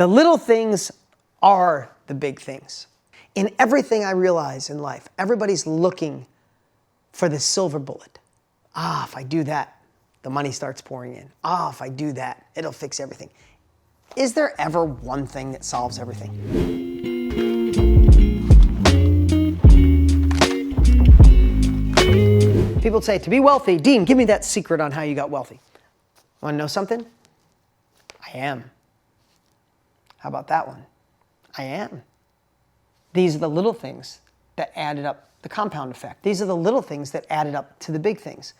The little things are the big things. In everything I realize in life, everybody's looking for the silver bullet. If I do that, the money starts pouring in. If I do that, it'll fix everything. Is there ever one thing that solves everything? People say, to be wealthy, Dean, give me that secret on how you got wealthy. Want to know something? I am. How about that one? I am. These are the little things that added up, the compound effect. These are the little things that added up to the big things.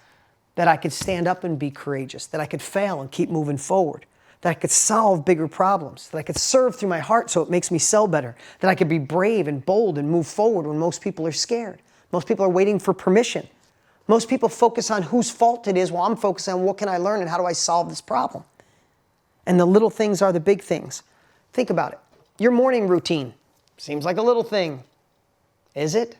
That I could stand up and be courageous, that I could fail and keep moving forward, that I could solve bigger problems, that I could serve through my heart so it makes me sell better, that I could be brave and bold and move forward when most people are scared. Most people are waiting for permission. Most people focus on whose fault it is while I'm focused on what can I learn and how do I solve this problem. And the little things are the big things. Think about it. Your morning routine seems like a little thing. Is it?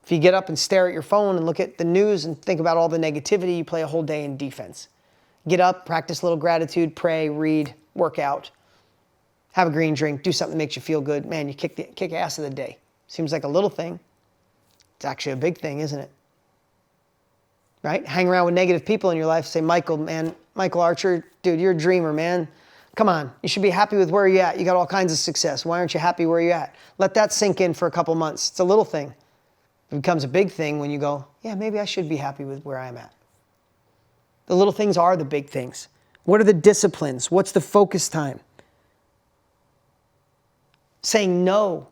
If you get up and stare at your phone and look at the news and think about all the negativity, you play a whole day in defense. Get up, practice a little gratitude, pray, read, work out, have a green drink, do something that makes you feel good. Man, you kick ass of the day. Seems like a little thing. It's actually a big thing, isn't it? Right? Hang around with negative people in your life. Say, Michael Archer, dude, you're a dreamer, man. Come on, you should be happy with where you're at. You got all kinds of success. Why aren't you happy where you're at? Let that sink in for a couple months. It's a little thing. It becomes a big thing when you go, yeah, maybe I should be happy with where I'm at. The little things are the big things. What are the disciplines? What's the focus time? Saying no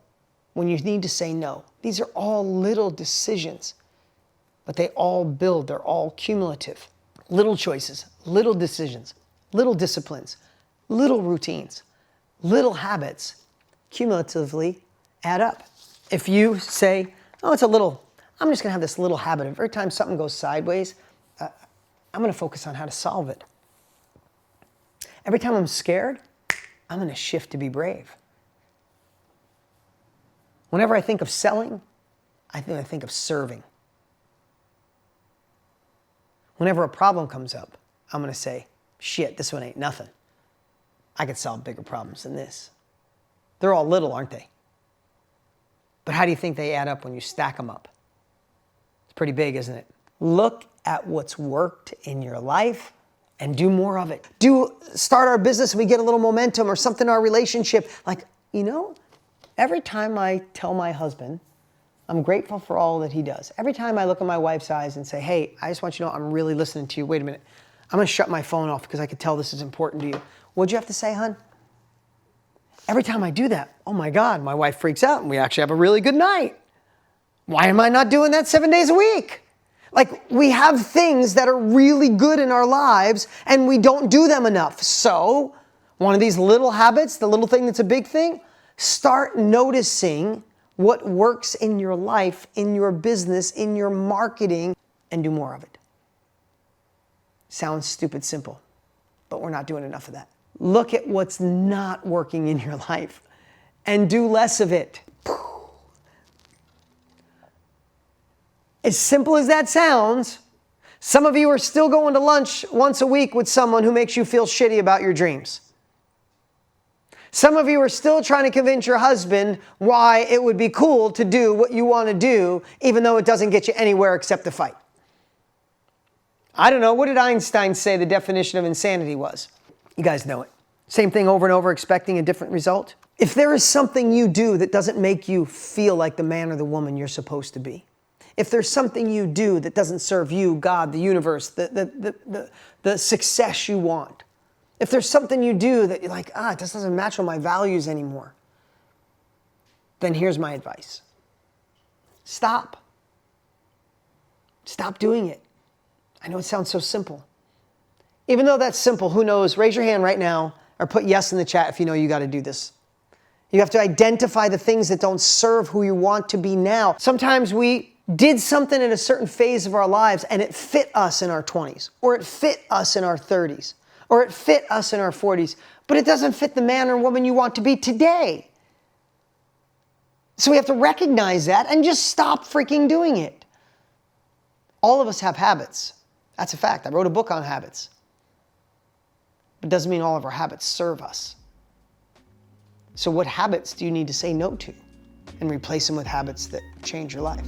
when you need to say no. These are all little decisions, but they all build. They're all cumulative. Little choices, little decisions, little disciplines, little routines, little habits cumulatively add up. If you say, I'm just going to have this little habit of every time something goes sideways, I'm going to focus on how to solve it. Every time I'm scared, I'm going to shift to be brave. Whenever I think of selling, I think of serving. Whenever a problem comes up, I'm going to say, shit, this one ain't nothing. I could solve bigger problems than this. They're all little, aren't they? But how do you think they add up when you stack them up? It's pretty big, isn't it? Look at what's worked in your life and do more of it. Start our business and we get a little momentum or something in our relationship. Like, every time I tell my husband, I'm grateful for all that he does. Every time I look at my wife's eyes and say, hey, I just want you to know I'm really listening to you. Wait a minute. I'm going to shut my phone off because I could tell this is important to you. What'd you have to say, hon? Every time I do that, oh my God, my wife freaks out and we actually have a really good night. Why am I not doing that 7 days a week? Like, we have things that are really good in our lives and we don't do them enough. So, one of these little habits, the little thing that's a big thing, start noticing what works in your life, in your business, in your marketing, and do more of it. Sounds stupid simple, but we're not doing enough of that. Look at what's not working in your life and do less of it. As simple as that sounds, some of you are still going to lunch once a week with someone who makes you feel shitty about your dreams. Some of you are still trying to convince your husband why it would be cool to do what you want to do, even though it doesn't get you anywhere except to fight. I don't know, what did Einstein say the definition of insanity was? You guys know it. Same thing over and over, expecting a different result. If there is something you do that doesn't make you feel like the man or the woman you're supposed to be, if there's something you do that doesn't serve you, God, the universe, the success you want, if there's something you do that you're like, it just doesn't match with my values anymore, then here's my advice. Stop. Stop doing it. I know it sounds so simple. Even though that's simple, who knows? Raise your hand right now or put yes in the chat if you know you got to do this. You have to identify the things that don't serve who you want to be now. Sometimes we did something in a certain phase of our lives and it fit us in our 20s, or it fit us in our 30s, or it fit us in our 40s, but it doesn't fit the man or woman you want to be today. So we have to recognize that and just stop freaking doing it. All of us have habits. That's a fact. I wrote a book on habits. But it doesn't mean all of our habits serve us. So what habits do you need to say no to and replace them with habits that change your life?